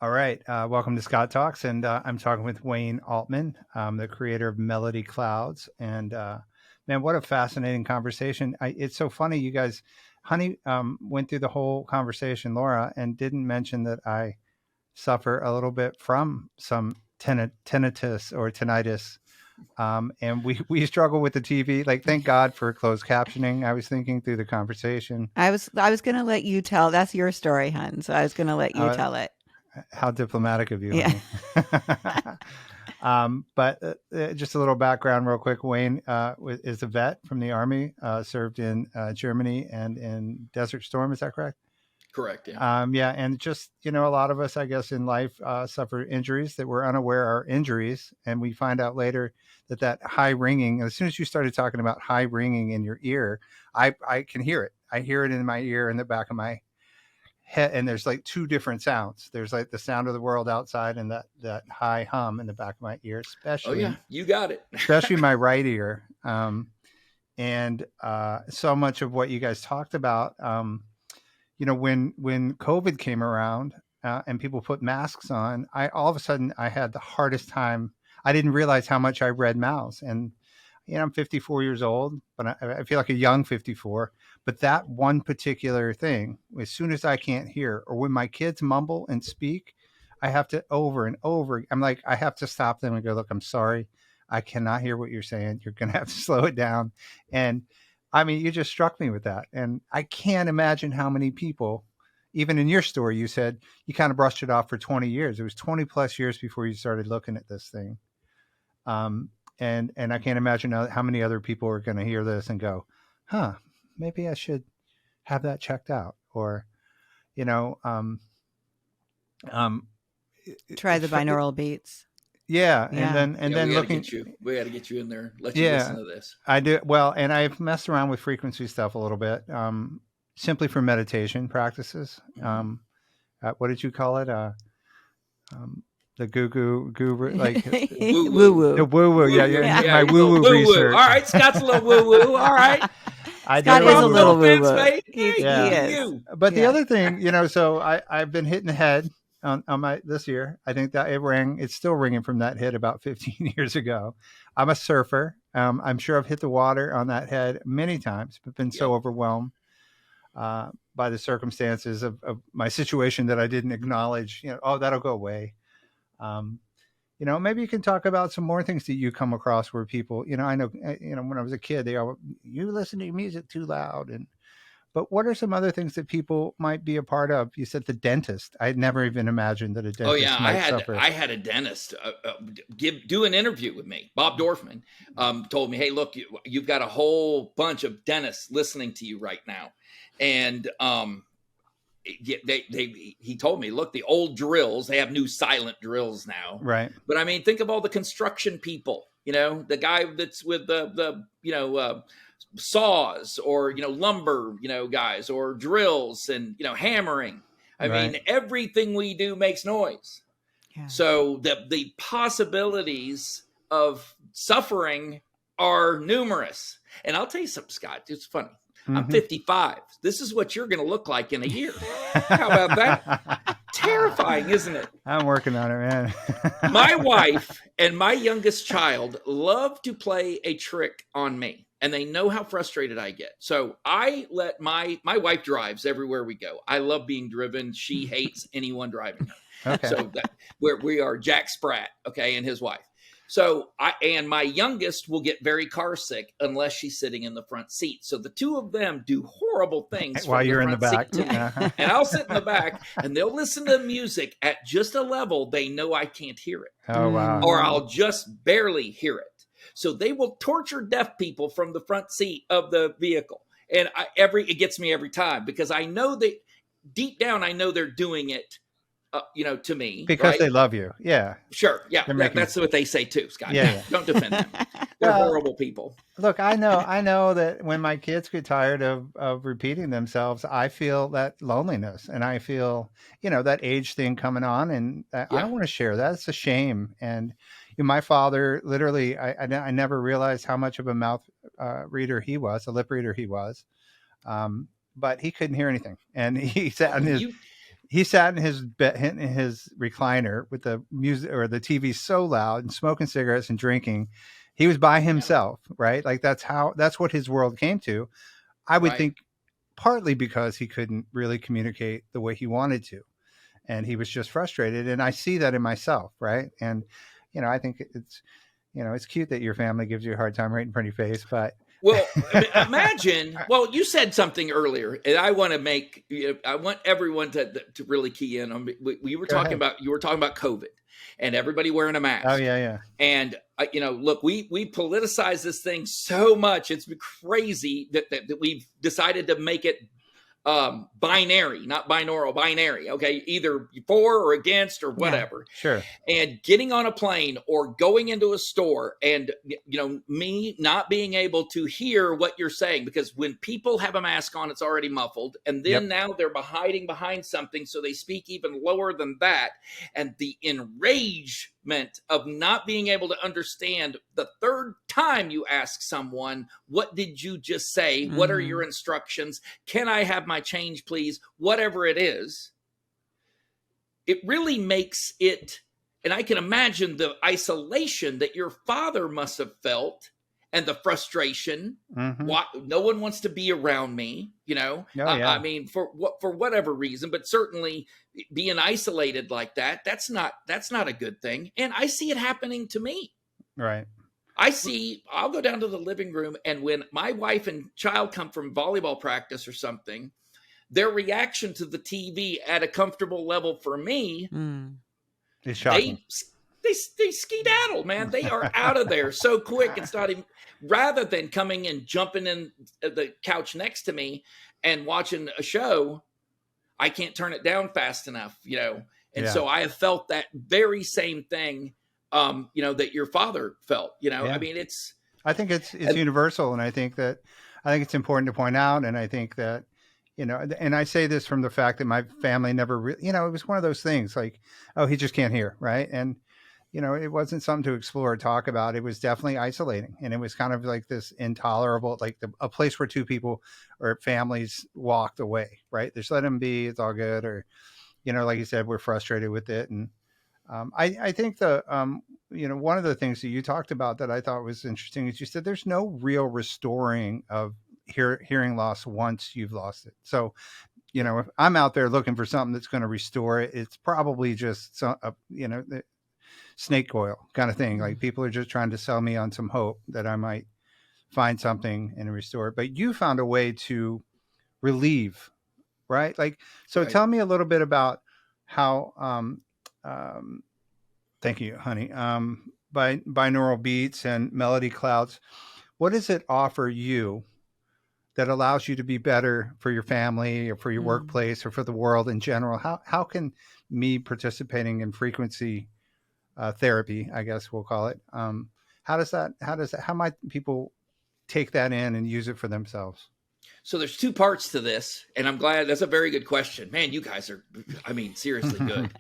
All right. Welcome to Scott Talks. And I'm talking with Wayne Altman, the creator of Melody Clouds. And man, what a fascinating conversation. It's so funny. You guys, Honey went through the whole conversation, Laura, and didn't mention that I suffer a little bit from some tinnitus or tinnitus. And we struggle with the TV. Like, thank God for closed captioning. I was thinking through the conversation. I was going to let you tell. That's your story, hun. So I was going to let you Uh, tell it. How diplomatic of you, Yeah. honey. But just a little background, real quick. Wayne is a vet from the Army, served in Germany and in Desert Storm. Is that correct? Correct. Yeah. Yeah. And just, a lot of us, I guess, in life suffer injuries that we're unaware are injuries. And we find out later that high ringing, as soon as you started talking about high ringing in your ear, I can hear it. I hear it in my ear, in the back of my head, and there's like two different sounds. There's like the sound of the world outside and that high hum in the back of my ear, especially. Oh yeah, you got it. Especially my right ear. And so much of what you guys talked about, when COVID came around and people put masks on, all of a sudden I had the hardest time. I didn't realize how much I read mouths. And I'm 54 years old, but I feel like a young 54. But that one particular thing, as soon as I can't hear, or when my kids mumble and speak, I have to over and over. I'm like, I have to stop them and go, look, I'm sorry. I cannot hear what you're saying. You're going to have to slow it down. And I mean, you just struck me with that. And I can't imagine how many people, even in your story, you said you kind of brushed it off for 20 years. It was 20 plus years before you started looking at this thing. And I can't imagine how many other people are going to hear this and go, huh, maybe I should have that checked out. Or, Try the binaural beats. Yeah. Yeah. And then looking, we got to get you in there. Let you listen to this. I do. Well, and I've messed around with frequency stuff a little bit, simply for meditation practices. What did you call it? The guru, like woo woo. The woo woo. Yeah. My woo woo research. All right, Scott's a little woo woo. All right. Scott is a little woo woo. He is. But the other thing, so I've been hitting the head on my this year. I think that it's still ringing from that hit about 15 years ago. I'm a surfer. I'm sure I've hit the water on that head many times, but been so overwhelmed by the circumstances of my situation that I didn't acknowledge. That'll go away. Maybe you can talk about some more things that you come across where people, I know, when I was a kid, you listen to your music too loud. But what are some other things that people might be a part of? You said the dentist. I'd never even imagined that a dentist might suffer. I had a dentist do an interview with me. Bob Dorfman told me, hey, look, you've got a whole bunch of dentists listening to you right now. And he told me, look, the old drills, they have new silent drills now. Right. But I mean, think of all the construction people, the guy that's with the saws or, lumber, guys, or drills and, hammering. I mean, everything we do makes noise. Yeah. So the possibilities of suffering are numerous. And I'll tell you something, Scott, it's funny. Mm-hmm. I'm 55. This is what you're going to look like in a year. How about that? Terrifying, isn't it? I'm working on it, man. My wife and my youngest child love to play a trick on me, and they know how frustrated I get. So I let my wife drives everywhere we go. I love being driven. She hates anyone driving her. Okay. So we are Jack Spratt, okay, and his wife. So my youngest will get very car sick unless she's sitting in the front seat. So the two of them do horrible things while you're in the back. And I'll sit in the back and they'll listen to music at just a level they know I can't hear it. Oh, wow. Or I'll just barely hear it. So they will torture deaf people from the front seat of the vehicle. And it gets me every time because I know that deep down, I know they're doing it. To me. Because they love you. Yeah. Sure. Yeah. That's what they say too, Scott. Yeah. Don't defend them. They're horrible people. Look, I know that when my kids get tired of repeating themselves, I feel that loneliness and I feel, that age thing coming on and I don't want to share that. It's a shame. And my father, literally, I never realized how much of a mouth reader he was, a lip reader he was. But he couldn't hear anything. And he sat on his... he sat in his bed, in his recliner with the music or the TV so loud and smoking cigarettes and drinking. He was by Yeah. himself, right? Like that's what his world came to. I would Right. think partly because he couldn't really communicate the way he wanted to, and he was just frustrated. And I see that in myself, right? And I think it's it's cute that your family gives you a hard time right in front of your face, but Well, I mean, imagine. Well, you said something earlier, and I want to make. I want everyone to really key in on. We were Go talking ahead. about. You were talking about COVID, and everybody wearing a Oh mask. yeah, yeah. And look, we politicize this thing so much. It's crazy that we've decided to make it binary, not binaural, binary. Okay, either for or against or whatever. Sure. And getting on a plane or going into a store and me not being able to hear what you're saying, because when people have a mask on, it's already muffled, and then Yep. now they're hiding behind something, so they speak even lower than that. And the enragement of not being able to understand the third time you ask someone, what did you just say? What are your instructions? Can I have my change, please? Whatever it is, it really makes it. And I can imagine the isolation that your father must have felt and the frustration. Mm-hmm. No one wants to be around me, Oh, yeah. I mean, for whatever reason, but certainly being isolated like that, that's not a good thing. And I see it happening to me. Right. I'll go down to the living room, and when my wife and child come from volleyball practice or something, their reaction to the TV at a comfortable level for me, It's shocking. they skedaddle, man. They are out of there so quick. It's not even, rather than coming and jumping in the couch next to me and watching a show, I can't turn it down fast enough, And Yeah. so I have felt that very same thing, that your father felt, Yeah. I mean, I think it's universal, and I think it's important to point out, and I think that and I say this from the fact that my family never really, it was one of those things like, oh, he just can't hear, right? And it wasn't something to explore or talk about. It was definitely isolating, and it was kind of like this intolerable, like a place where two people or families walked away, right? Just let them be, it's all good, or like you said, we're frustrated with it. And I think one of the things that you talked about that I thought was interesting is you said there's no real restoring of hearing loss once you've lost it. So, if I'm out there looking for something that's going to restore it, it's probably just some, the snake oil kind of thing. Like people are just trying to sell me on some hope that I might find something and restore it. But you found a way to relieve, right? Like, so Right. Tell me a little bit about how, thank you, honey. By binaural beats and melody clouds, what does it offer you that allows you to be better for your family or for your workplace or for the world in general? How can me participating in frequency therapy, I guess we'll call it, how might people take that in and use it for themselves? So there's two parts to this, and I'm glad. That's a very good question. Man, you guys are, seriously good.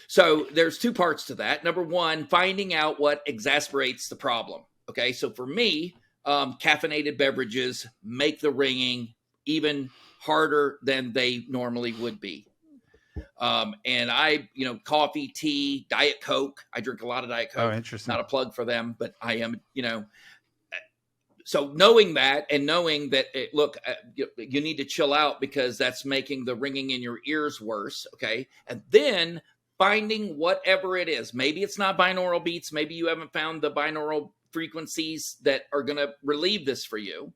So there's two parts to that. Number one, finding out what exasperates the problem. Okay, so for me, caffeinated beverages make the ringing even harder than they normally would be. And I, coffee, tea, Diet Coke. I drink a lot of Diet Coke. Oh, interesting. Not a plug for them, but I am, So knowing that and knowing that, you need to chill out because that's making the ringing in your ears worse. Okay. And then finding whatever it is. Maybe it's not binaural beats. Maybe you haven't found the binaural frequencies that are going to relieve this for you.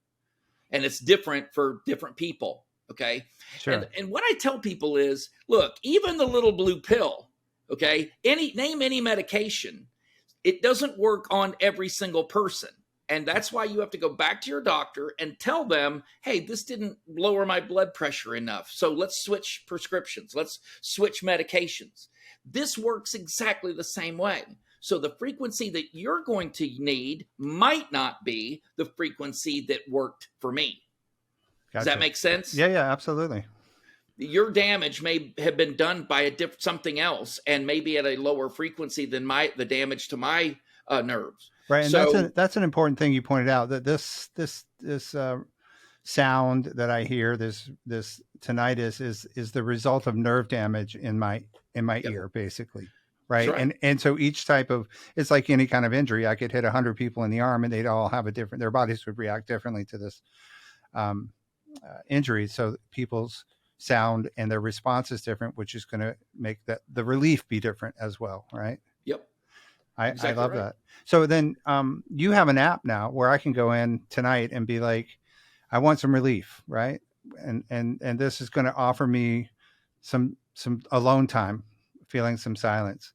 And it's different for different people. Okay. Sure. And what I tell people is, look, even the little blue pill, okay, name any medication, it doesn't work on every single person. And that's why you have to go back to your doctor and tell them, hey, this didn't lower my blood pressure enough. So let's switch prescriptions. Let's switch medications. This works exactly the same way. So the frequency that you're going to need might not be the frequency that worked for me. Gotcha. Does that make sense? Yeah, absolutely. Your damage may have been done by something else, and maybe at a lower frequency than the damage to my nerves. Right, and so, that's an important thing you pointed out, that this sound that I hear, this tinnitus, is the result of nerve damage in my Yep. ear, basically. That's Right. right. And so each type of, it's like any kind of injury. I could hit 100 people in the arm and they'd all have their bodies would react differently to this um, injury. So people's sound and their response is different, which is going to make the relief be different as well. Right. Yep. I Exactly love right. that. So then you have an app now where I can go in tonight and be like, I want some relief, right? And this is going to offer me some alone time, feeling some silence.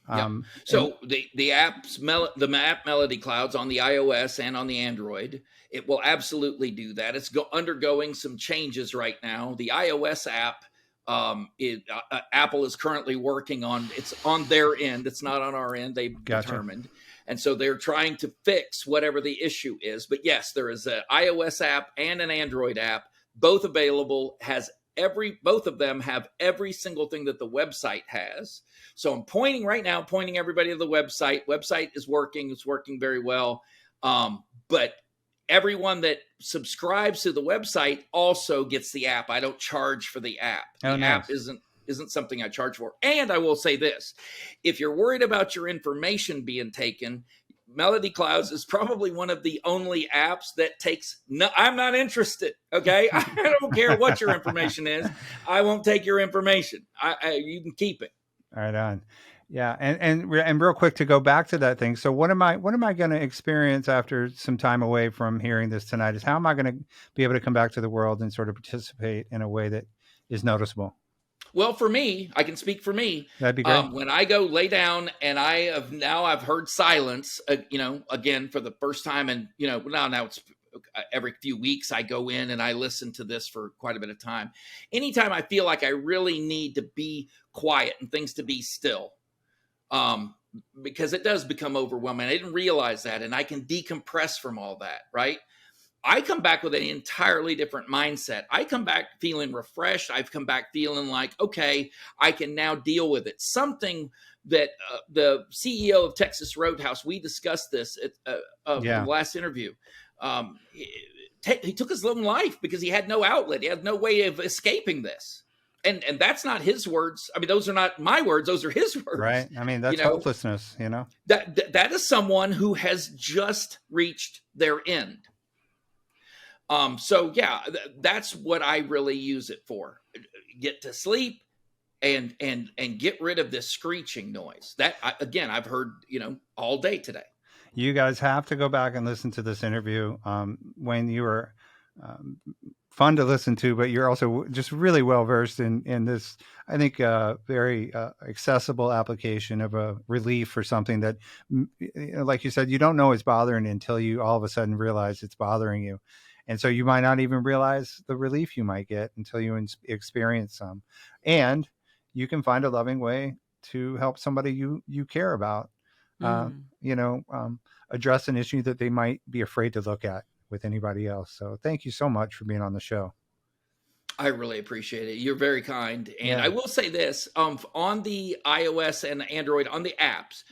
Yep. And So the app Melody Clouds on the iOS and on the Android, it will absolutely do that. It's undergoing some changes right now. The iOS app, Apple is currently working on. It's on their end. It's not on our end. They've Gotcha. determined, and so they're trying to fix whatever the issue is. But yes, there is an iOS app and an Android app, both available. Both of them have every single thing that the website has. So I'm pointing everybody to the website. Website is working. It's working very well. But everyone that subscribes to the website also gets the app. I don't charge for the app. The app isn't something I charge for. And I will say this, if you're worried about your information being taken, Melody Clouds is probably one of the only apps that takes no, I'm not interested. Okay. I don't care what your information is. I won't take your information. You can keep it. Right on. Yeah. And real quick to go back to that thing. So what am I going to experience after some time away from hearing this tinnitus? How am I going to be able to come back to the world and sort of participate in a way that is noticeable? Well, for me, I can speak for me. That'd be great. When I go lay down and I've heard silence, again, for the first time. And, now it's every few weeks I go in and I listen to this for quite a bit of time. Anytime I feel like I really need to be quiet and things to be still, because it does become overwhelming. I didn't realize that. And I can decompress from all that. Right. I come back with an entirely different mindset. I come back feeling refreshed. I've come back feeling like, okay, I can now deal with it. Something that the CEO of Texas Roadhouse, we discussed this in the last interview. He took his own life because he had no outlet. He had no way of escaping this. And that's not his words. I mean, those are not my words. Those are his words. Right. I mean, that's hopelessness, That is someone who has just reached their end. So yeah, that's what I really use it for. Get to sleep and get rid of this screeching noise that I've heard, all day today. You guys have to go back and listen to this interview. When you were fun to listen to, but you're also just really well versed in this, I think, very accessible application of a relief for something that, like you said, you don't know it's bothering you until you all of a sudden realize it's bothering you. And so you might not even realize the relief you might get until you experience some. And you can find a loving way to help somebody you care about, address an issue that they might be afraid to look at with anybody else. So thank you so much for being on the show. I really appreciate it. You're very kind. And I will say this, on the iOS and Android, on the apps,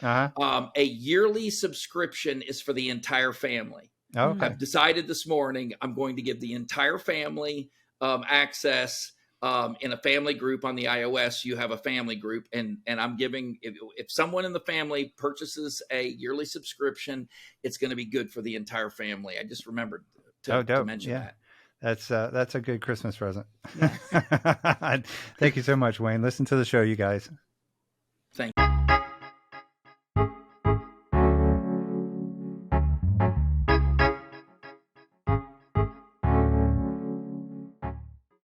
a yearly subscription is for the entire family. Okay. I've decided this morning I'm going to give the entire family access in a family group. On the iOS, you have a family group, and I'm giving, if someone in the family purchases a yearly subscription, it's going to be good for the entire family. I just remembered to mention that. That's a good Christmas present. Yes. Thank you so much, Wayne. Listen to the show, you guys. Thank you.